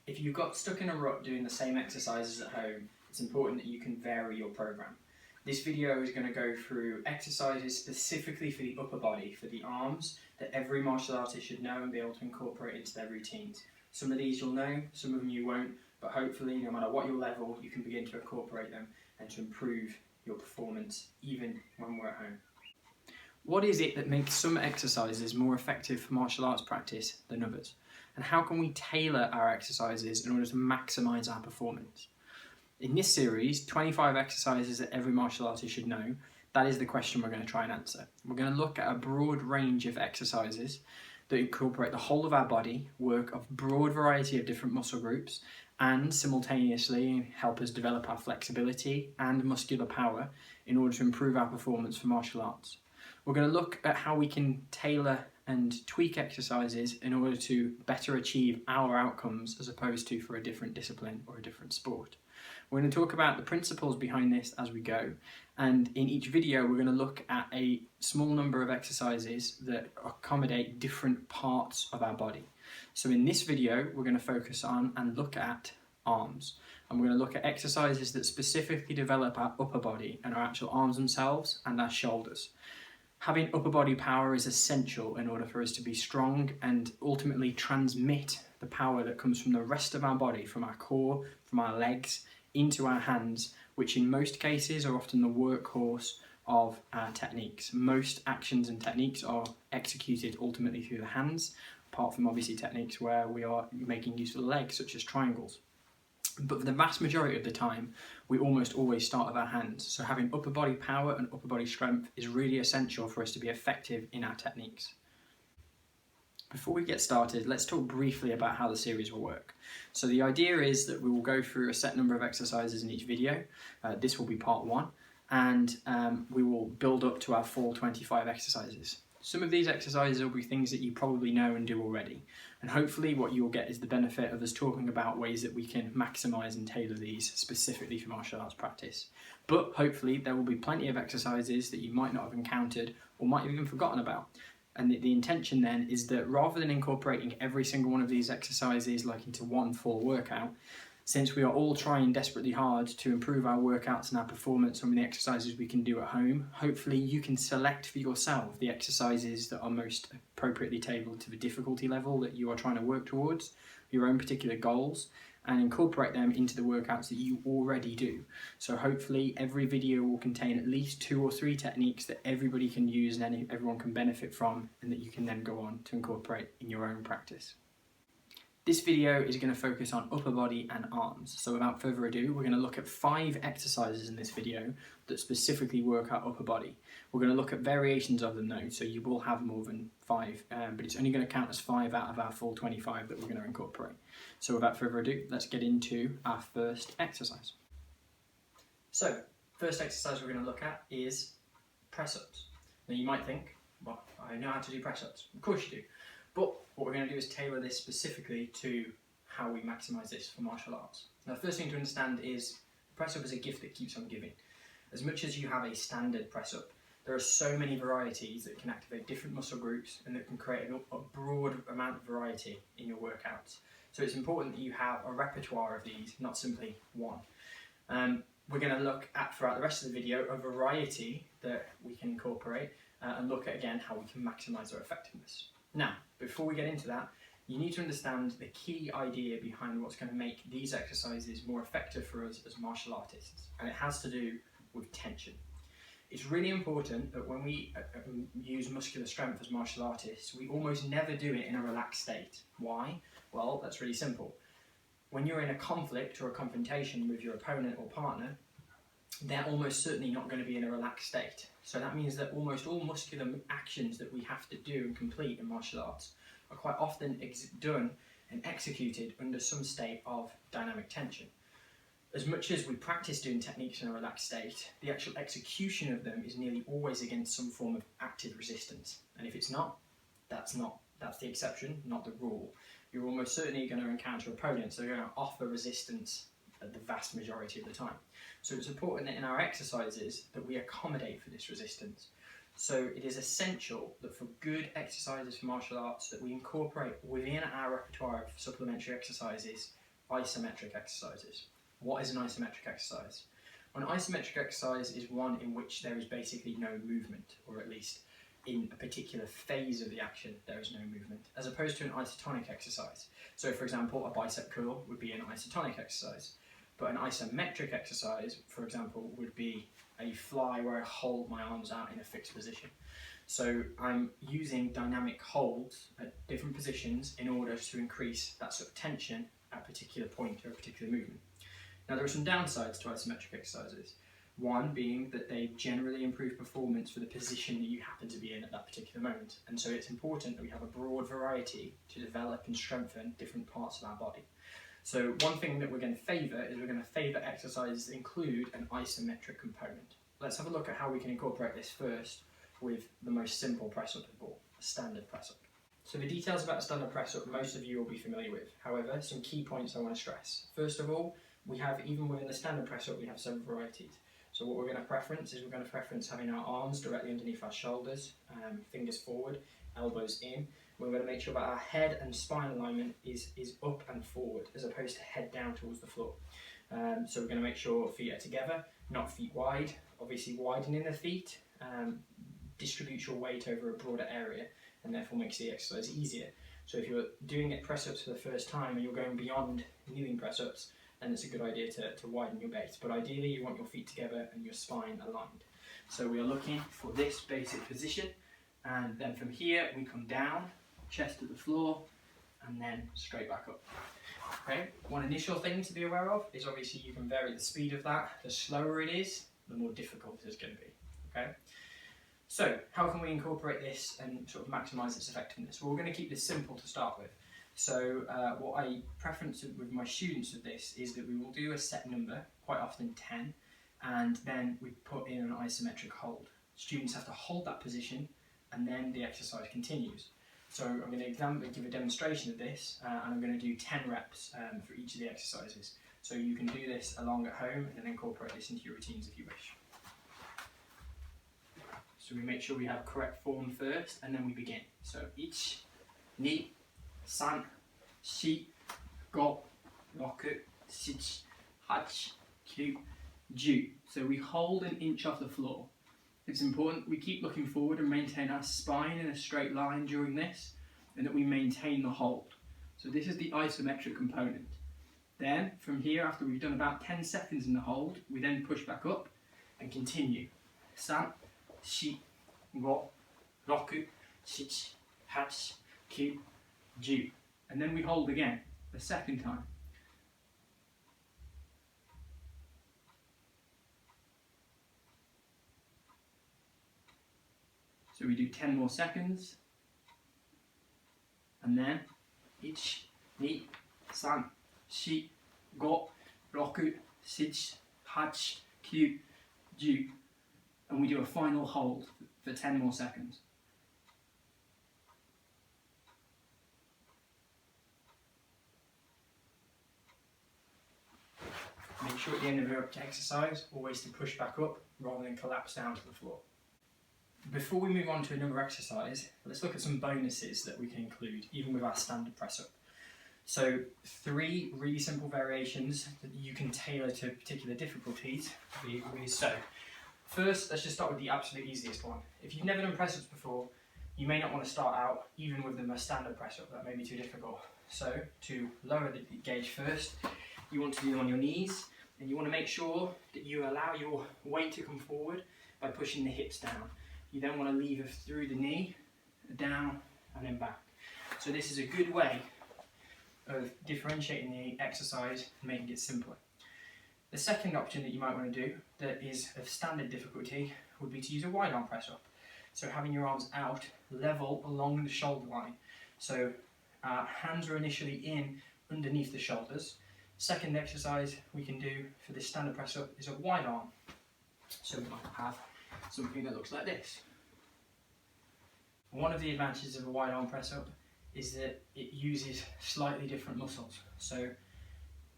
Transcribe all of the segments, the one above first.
If you've got stuck in a rut doing the same exercises at home, it's important that you can vary your program. This video is going to go through exercises specifically for the upper body, for the arms, that every martial artist should know and be able to incorporate into their routines. Some of these you'll know, some of them you won't, but hopefully, no matter what your level, you can begin to incorporate them and to improve your performance even when we're at home. What is it that makes some exercises more effective for martial arts practice than others? And how can we tailor our exercises in order to maximise our performance? In this series, 25 exercises that every martial artist should know, that is the question we're going to try and answer. We're going to look at a broad range of exercises that incorporate the whole of our body, work of broad variety of different muscle groups, and simultaneously help us develop our flexibility and muscular power in order to improve our performance for martial arts. We're going to look at how we can tailor and tweak exercises in order to better achieve our outcomes as opposed to for a different discipline or a different sport. We're going to talk about the principles behind this as we go, and in each video we're going to look at a small number of exercises that accommodate different parts of our body. So in this video we're going to focus on and look at arms, and we're going to look at exercises that specifically develop our upper body and our actual arms themselves and our shoulders. Having upper body power is essential in order for us to be strong and ultimately transmit the power that comes from the rest of our body, from our core, from our legs, into our hands, which in most cases are often the workhorse of our techniques. Most actions and techniques are executed ultimately through the hands, apart from obviously techniques where we are making use of the legs, such as triangles. But for the vast majority of the time, we almost always start with our hands. So having upper body power and upper body strength is really essential for us to be effective in our techniques. Before we get started, let's talk briefly about how the series will work. So the idea is that we will go through a set number of exercises in each video. This will be part 1, and we will build up to our full 25 exercises. Some of these exercises will be things that you probably know and do already, and hopefully what you'll get is the benefit of us talking about ways that we can maximise and tailor these specifically for martial arts practice. But hopefully there will be plenty of exercises that you might not have encountered or might have even forgotten about. And the intention then is that rather than incorporating every single one of these exercises like into one full workout, since we are all trying desperately hard to improve our workouts and our performance on the exercises we can do at home, hopefully you can select for yourself the exercises that are most appropriately tailored to the difficulty level that you are trying to work towards, your own particular goals, and incorporate them into the workouts that you already do. So hopefully every video will contain at least 2 or 3 techniques that everybody can use and everyone can benefit from, and that you can then go on to incorporate in your own practice. This video is going to focus on upper body and arms, so without further ado, we're going to look at 5 exercises in this video that specifically work our upper body. We're going to look at variations of them though, so you will have more than 5, but it's only going to count as 5 out of our full 25 that we're going to incorporate. So without further ado, let's get into our first exercise. So, first exercise we're going to look at is press-ups. Now you might think, well, I know how to do press-ups. Of course you do. But what we're going to do is tailor this specifically to how we maximise this for martial arts. Now the first thing to understand is press-up is a gift that keeps on giving. As much as you have a standard press-up, there are so many varieties that can activate different muscle groups and that can create a broad amount of variety in your workouts. So it's important that you have a repertoire of these, not simply one. We're going to look at, throughout the rest of the video, a variety that we can incorporate and look at again how we can maximise their effectiveness. Now, before we get into that, you need to understand the key idea behind what's going to make these exercises more effective for us as martial artists, and it has to do with tension. It's really important that when we use muscular strength as martial artists, we almost never do it in a relaxed state. Why? Well, that's really simple. When you're in a conflict or a confrontation with your opponent or partner, they're almost certainly not going to be in a relaxed state. So that means that almost all muscular actions that we have to do and complete in martial arts are quite often done and executed under some state of dynamic tension. As much as we practice doing techniques in a relaxed state, the actual execution of them is nearly always against some form of active resistance. And if it's not, that's the exception, not the rule. You're almost certainly going to encounter opponents that are going to offer resistance at the vast majority of the time. So it's important that in our exercises that we accommodate for this resistance. So it is essential that for good exercises for martial arts that we incorporate within our repertoire of supplementary exercises isometric exercises. What is an isometric exercise? An isometric exercise is one in which there is basically no movement, or at least in a particular phase of the action there is no movement, as opposed to an isotonic exercise. So for example, a bicep curl would be an isotonic exercise, but an isometric exercise, for example, would be a fly where I hold my arms out in a fixed position. So I'm using dynamic holds at different positions in order to increase that sort of tension at a particular point or a particular movement. Now there are some downsides to isometric exercises. One being that they generally improve performance for the position that you happen to be in at that particular moment. And so it's important that we have a broad variety to develop and strengthen different parts of our body. So one thing that we're going to favour is we're going to favour exercises that include an isometric component. Let's have a look at how we can incorporate this first with the most simple press-up of all, a standard press-up. So the details about a standard press-up most of you will be familiar with. However, some key points I want to stress. First of all, we have, even within the standard press-up, we have several varieties. So what we're going to preference is we're going to preference having our arms directly underneath our shoulders, fingers forward, elbows in. We're going to make sure that our head and spine alignment is up and forward as opposed to head down towards the floor. So we're going to make sure feet are together, not feet wide. Obviously widening the feet distributes your weight over a broader area and therefore makes the exercise easier. So if you're doing it press-ups for the first time and you're going beyond kneeling press-ups, then it's a good idea to widen your base. But ideally you want your feet together and your spine aligned. So we are looking for this basic position, and then from here we come down, chest to the floor, and then straight back up. Okay. One initial thing to be aware of is obviously you can vary the speed of that. The slower it is, the more difficult it's going to be. Okay. So how can we incorporate this and sort of maximise its effectiveness? Well, we're going to keep this simple to start with. So what I preference with my students with this is that we will do a set number, quite often 10, and then we put in an isometric hold. Students have to hold that position and then the exercise continues. So I'm going to give a demonstration of this, and I'm going to do 10 reps for each of the exercises. So you can do this along at home and then incorporate this into your routines if you wish. So we make sure we have correct form first, and then we begin. So 1, 2, 3, 4, 5, 6, 7, 8, 9, 10. So we hold an inch off the floor. It's important we keep looking forward and maintain our spine in a straight line during this, and that we maintain the hold. So this is the isometric component. Then from here, after we've done about 10 seconds in the hold, we then push back up and continue. 3, 4, 5, 6, 7, 8, 9. And then we hold again, the second time. So we do 10 more seconds. And then 1, 2, 3, 4, 5, 6, 7, 8, 9. And we do a final hold for 10 more seconds. Make sure at the end of your exercise, always to push back up rather than collapse down to the floor. Before we move on to another exercise, let's look at some bonuses that we can include, even with our standard press-up. So 3 really simple variations that you can tailor to particular difficulties. So first, let's just start with the absolute easiest one. If you've never done press-ups before, you may not want to start out even with a standard press-up. That may be too difficult. So to lower the gauge first, you want to do them on your knees, and you want to make sure that you allow your weight to come forward by pushing the hips down. You then want to lever through the knee, down, and then back. So this is a good way of differentiating the exercise and making it simpler. The second option that you might want to do that is of standard difficulty would be to use a wide arm press up. So having your arms out level along the shoulder line. So hands are initially in underneath the shoulders. Second exercise we can do for this standard press up is a wide arm. So we might have something that looks like this. One of the advantages of a wide arm press up is that it uses slightly different muscles. So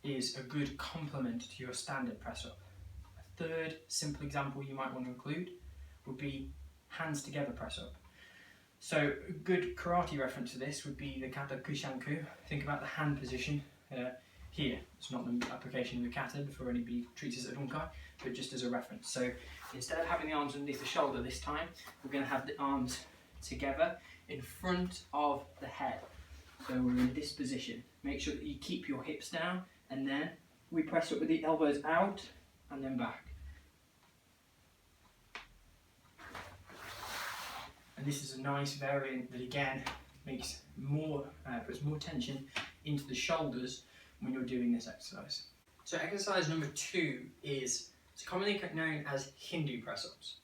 is a good complement to your standard press up. A third simple example you might want to include would be hands together press up. So a good karate reference to this would be the kata kushanku. Think about the hand position. here. It's not the application of the kata for anybody who treats it as a hunkai, but just as a reference. So instead of having the arms underneath the shoulder this time, we're going to have the arms together in front of the head. So we're in this position. Make sure that you keep your hips down, and then we press up with the elbows out and then back. And this is a nice variant that again makes more, puts more tension into the shoulders when you're doing this exercise. So exercise number 2 is, it's commonly known as Hindu press-ups.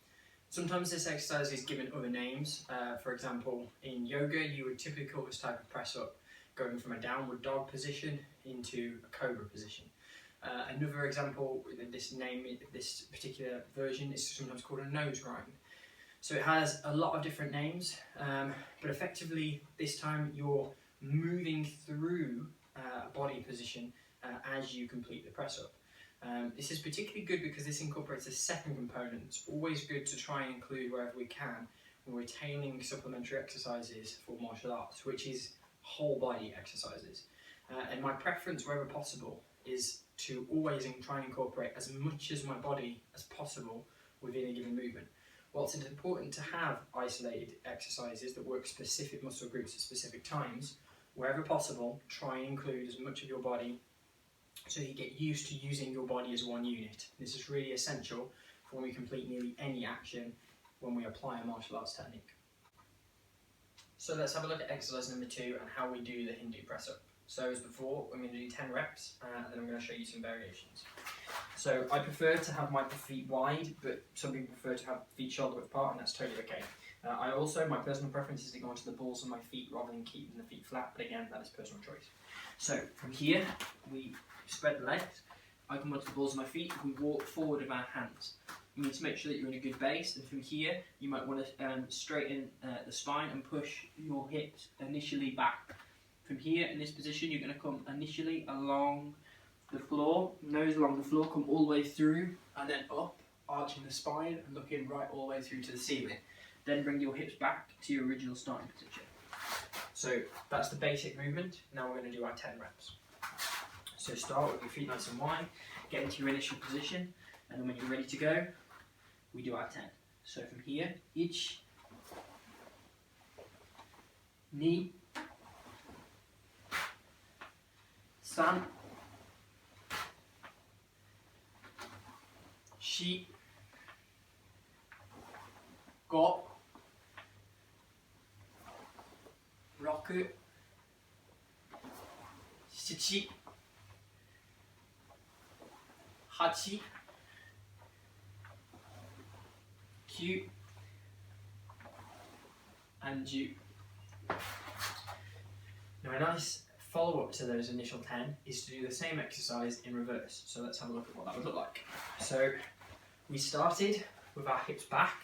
Sometimes this exercise is given other names. For example, in yoga, you would typically call this type of press-up going from a downward dog position into a cobra position. Another example, this particular version is sometimes called a nose grind. So it has a lot of different names, but effectively this time you're moving through a body position as you complete the press-up. This is particularly good because this incorporates a second component. It's always good to try and include wherever we can when we're tailoring supplementary exercises for martial arts, which is whole body exercises. And my preference wherever possible is to always try and incorporate as much as my body as possible within a given movement. Whilst it's important to have isolated exercises that work specific muscle groups at specific times, wherever possible, try and include as much of your body so you get used to using your body as one unit. This is really essential for when we complete nearly any action when we apply a martial arts technique. So let's have a look at exercise number 2 and how we do the Hindu press up. So as before, I'm going to do 10 reps and then I'm going to show you some variations. So I prefer to have my feet wide, but some people prefer to have feet shoulder width apart, and that's totally okay. My personal preference is to go onto the balls of my feet rather than keeping the feet flat, but again, that is personal choice. So from here, we spread the legs, I come onto the balls of my feet, we walk forward with our hands. You need to make sure that you're in a good base, and from here, you might want to straighten the spine and push your hips initially back. From here, in this position, you're going to come initially along the floor, nose along the floor, come all the way through, and then up, arching the spine and looking right all the way through to the ceiling. Then bring your hips back to your original starting position. So that's the basic movement. Now we're going to do our 10 reps. So start with your feet nice and wide, get into your initial position, and then when you're ready to go, we do our 10. So from here, each knee, san, shi, go, roku, shichi, hachi, kyu, and ju. Now a nice follow-up to those initial 10 is to do the same exercise in reverse. So let's have a look at what that would look like. So we started with our hips back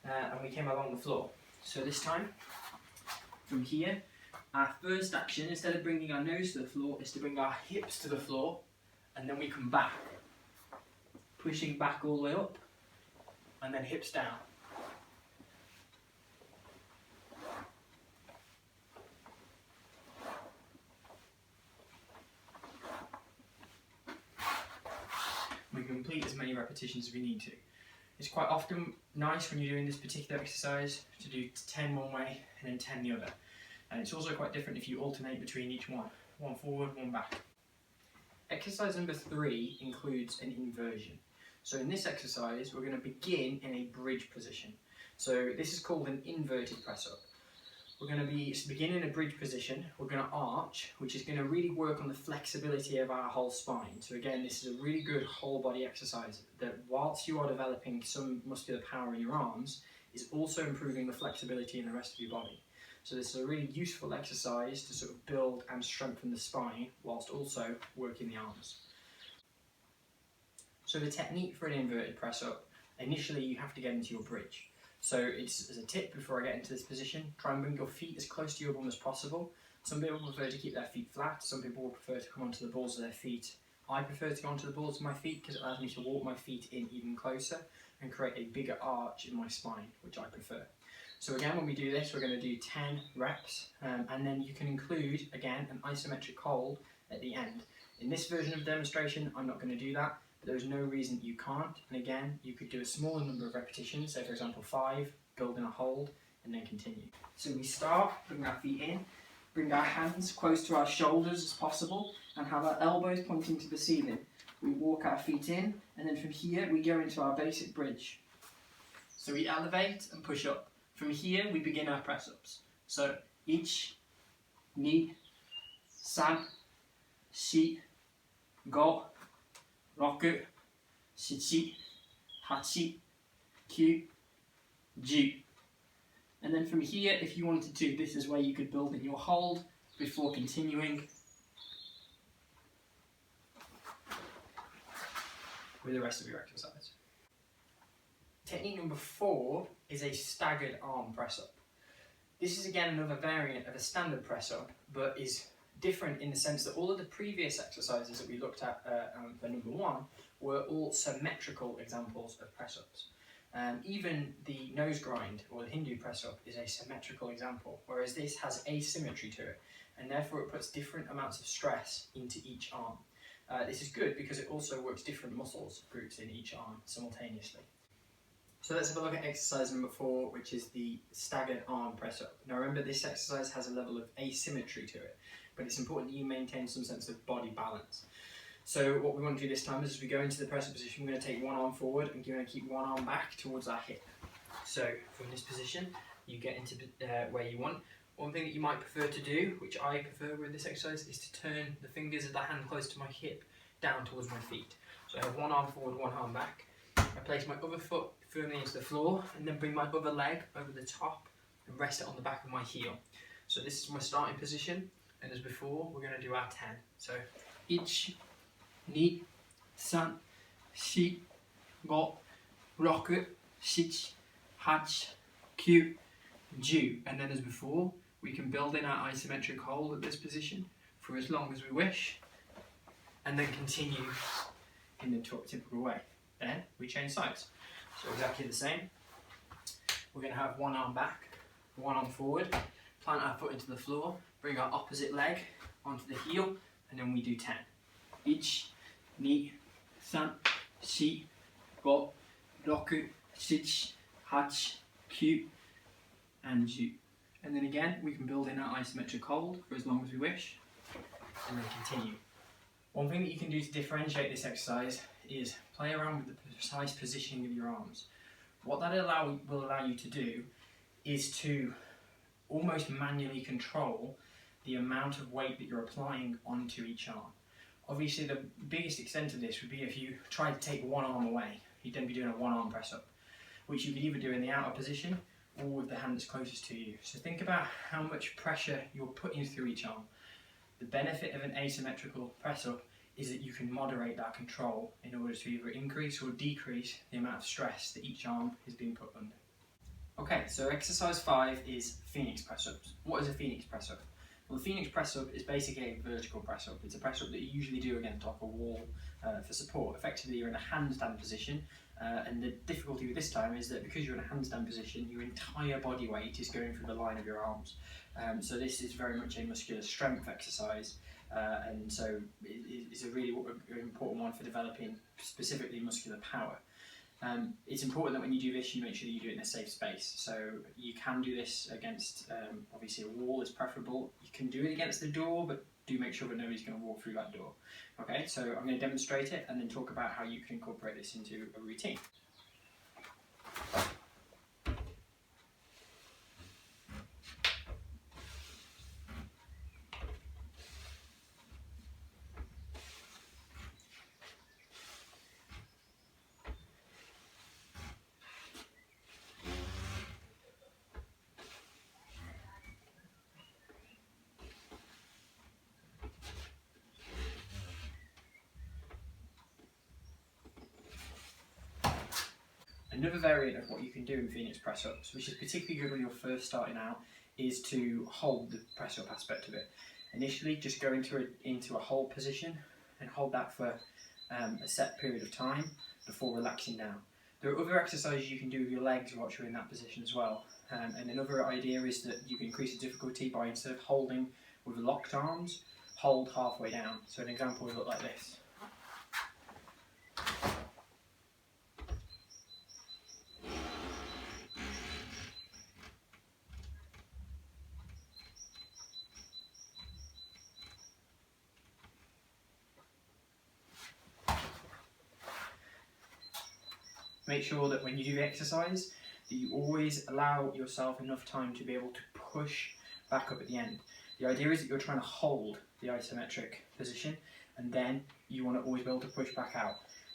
and we came along the floor. So this time, from here, our first action, instead of bringing our nose to the floor, is to bring our hips to the floor, and then we come back, pushing back all the way up, and then hips down. We can complete as many repetitions as we need to. It's quite often nice when you're doing this particular exercise to do 10 one way and then 10 the other. And it's also quite different if you alternate between each one. One forward, one back. Exercise number 3 includes an inversion. So in this exercise, we're going to begin in a bridge position. So this is called an inverted press up. We're going to begin in a bridge position. We're going to arch, which is going to really work on the flexibility of our whole spine. So again, this is a really good whole body exercise that whilst you are developing some muscular power in your arms, is also improving the flexibility in the rest of your body. So this is a really useful exercise to sort of build and strengthen the spine whilst also working the arms. So the technique for an inverted press up, initially you have to get into your bridge. So it's, as a tip before I get into this position, try and bring your feet as close to your bum as possible. Some people prefer to keep their feet flat, some people will prefer to come onto the balls of their feet. I prefer to go onto the balls of my feet because it allows me to walk my feet in even closer and create a bigger arch in my spine, which I prefer. So again, when we do this, we're going to do 10 reps, and then you can include, again, an isometric hold at the end. In this version of the demonstration, I'm not going to do that, but there's no reason you can't. And again, you could do a smaller number of repetitions, so for example 5, build in a hold, and then continue. So we start, bring our feet in, bring our hands close to our shoulders as possible, and have our elbows pointing to the ceiling. We walk our feet in, and then from here we go into our basic bridge. So we elevate and push up. From here we begin our press-ups. So ich, ni, san, shi, go, roku, shichi, hachi, kyu, ju. And then from here, if you wanted to, this is where you could build in your hold before continuing with the rest of your exercise. Technique number 4 is a staggered arm press up. This is again another variant of a standard press up, but is different in the sense that all of the previous exercises that we looked at for number 1 were all symmetrical examples of press ups. Even the nose grind or the Hindu press up is a symmetrical example, whereas this has asymmetry to it, and therefore it puts different amounts of stress into each arm. This is good because it also works different muscles groups in each arm simultaneously. So let's have a look at exercise number 4, which is the staggered arm press up. Now remember, this exercise has a level of asymmetry to it, but it's important that you maintain some sense of body balance. So what we want to do this time is, as we go into the press up position, we're going to take one arm forward and you're going to keep one arm back towards our hip. So from this position, you get into where you want. One thing that you might prefer to do, which I prefer with this exercise, is to turn the fingers of the hand close to my hip down towards my feet. So I have one arm forward, one arm back. I place my other foot firmly into the floor and then bring my other leg over the top and rest it on the back of my heel. So this is my starting position, and as before, we're going to do our 10. So ich, ni, san, shi, go, roku, shichi, hachi, kyu, ju. And then as before, we can build in our isometric hold at this position for as long as we wish, and then continue in the typical way. Then we change sides. So exactly the same. We're going to have one arm back, one arm forward, plant our foot into the floor, bring our opposite leg onto the heel, and then we do 10. Ich, ni, san, shi, go, roku, shichi, hachi, kyu, and ju. And then again, we can build in our isometric hold for as long as we wish, and then continue. One thing that you can do to differentiate this exercise is play around with the precise positioning of your arms. What that will allow you to do is to almost manually control the amount of weight that you're applying onto each arm. Obviously the biggest extent of this would be if you tried to take one arm away. You'd then be doing a one arm press up, which you could either do in the outer position or with the hand that's closest to you. So think about how much pressure you're putting through each arm. The benefit of an asymmetrical press up is that you can moderate that control in order to either increase or decrease the amount of stress that each arm is being put under. Okay, so exercise 5 is Phoenix press ups. What is a Phoenix press up? Well, the Phoenix press up is basically a vertical press up. It's a press up that you usually do against like a wall for support. Effectively, you're in a handstand position, and the difficulty with this time is that because you're in a handstand position, your entire body weight is going through the line of your arms. So this is very much a muscular strength exercise, and so it's a really important one for developing specifically muscular power. It's important that when you do this, you make sure that you do it in a safe space. So you can do this against, obviously a wall is preferable. You can do it against the door, but do make sure that nobody's going to walk through that door. Okay, so I'm going to demonstrate it and then talk about how you can incorporate this into a routine. Another variant of what you can do in Phoenix press ups, which is particularly good when you're first starting out, is to hold the press up aspect of it. Initially, just go into a hold position and hold that for a set period of time before relaxing down. There are other exercises you can do with your legs whilst you're in that position as well. And another idea is that you can increase the difficulty by, instead of holding with locked arms, hold halfway down. So an example would look like this. Make sure that when you do the exercise, that you always allow yourself enough time to be able to push back up at the end. The idea is that you're trying to hold the isometric position, and then you want to always be able to push back out.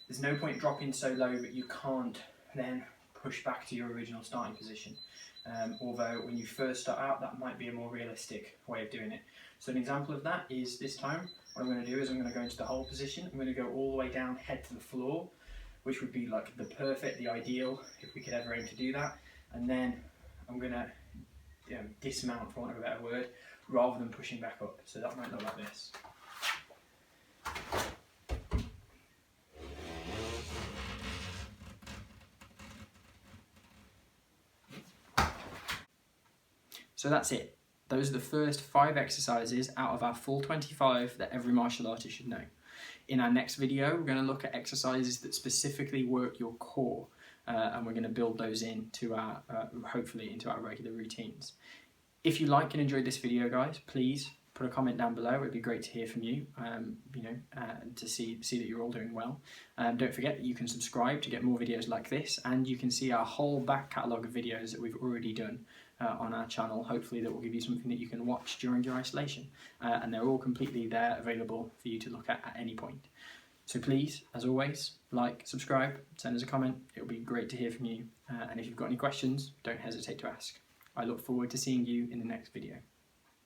There's no point dropping so low that you can't then push back to your original starting position. Although when you first start out, that might be a more realistic way of doing it. So an example of that is this time, what I'm going to do is I'm going to go into the hold position. I'm going to go all the way down, head to the floor, which would be like the perfect, the ideal, if we could ever aim to do that. And then I'm going to dismount, for want of a better word, rather than pushing back up. So that might look like this. So that's it. Those are the first 5 exercises out of our full 25 that every martial artist should know. In our next video, we're going to look at exercises that specifically work your core, and we're going to build those into our, hopefully into our regular routines. If you like and enjoyed this video, guys, please put a comment down below. It'd be great to hear from you, to see that you're all doing well. Don't forget that you can subscribe to get more videos like this, and you can see our whole back catalogue of videos that we've already done on our channel. Hopefully that will give you something that you can watch during your isolation, and they're all completely there, available for you to look at any point. So please, as always, like, subscribe, send us a comment. It will be great to hear from you, and if you've got any questions, don't hesitate to ask. I look forward to seeing you in the next video.